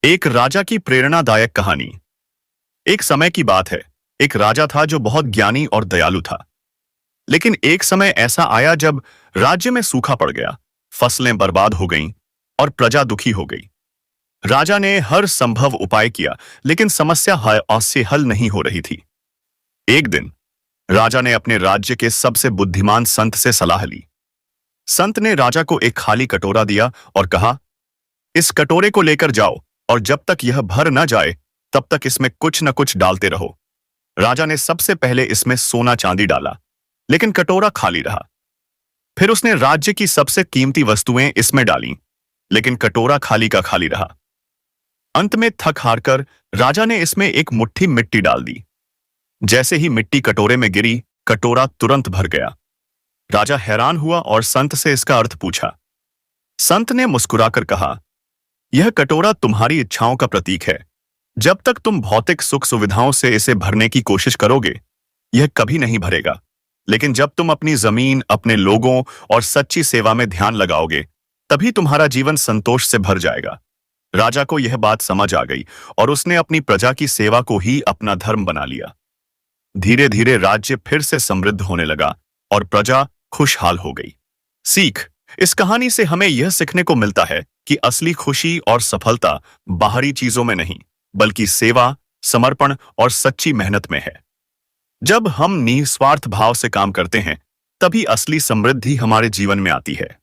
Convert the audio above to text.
एक राजा की प्रेरणादायक कहानी। एक समय की बात है। एक राजा था जो बहुत ज्ञानी और दयालु था। लेकिन एक समय ऐसा आया जब राज्य में सूखा पड़ गया, फसलें बर्बाद हो गईं और प्रजा दुखी हो गई। राजा ने हर संभव उपाय किया, लेकिन समस्या से हल नहीं हो रही थी। एक दिन राजा ने अपने राज्य के सबसे बुद्धिमान संत से सलाह ली। संत ने राजा को एक खाली कटोरा दिया और कहा, इस कटोरे को लेकर जाओ और जब तक यह भर न जाए तब तक इसमें कुछ न कुछ डालते रहो। राजा ने सबसे पहले इसमें सोना चांदी डाला, लेकिन कटोरा खाली रहा। फिर उसने राज्य की सबसे कीमती वस्तुएं इसमें डालीं, लेकिन कटोरा खाली का खाली रहा। अंत में थक हारकर राजा ने इसमें एक मुट्ठी मिट्टी डाल दी। जैसे ही मिट्टी कटोरे में गिरी, कटोरा तुरंत भर गया। राजा हैरान हुआ और संत से इसका अर्थ पूछा। संत ने मुस्कुराकर कहा, यह कटोरा तुम्हारी इच्छाओं का प्रतीक है। जब तक तुम भौतिक सुख सुविधाओं से इसे भरने की कोशिश करोगे, यह कभी नहीं भरेगा। लेकिन जब तुम अपनी जमीन, अपने लोगों और सच्ची सेवा में ध्यान लगाओगे, तभी तुम्हारा जीवन संतोष से भर जाएगा। राजा को यह बात समझ आ गई और उसने अपनी प्रजा की सेवा को ही अपना धर्म बना लिया। धीरे धीरे राज्य फिर से समृद्ध होने लगा और प्रजा खुशहाल हो गई। सीख। इस कहानी से हमें यह सीखने को मिलता है कि असली खुशी और सफलता बाहरी चीजों में नहीं, बल्कि सेवा, समर्पण और सच्ची मेहनत में है। जब हम निस्वार्थ भाव से काम करते हैं, तभी असली समृद्धि हमारे जीवन में आती है।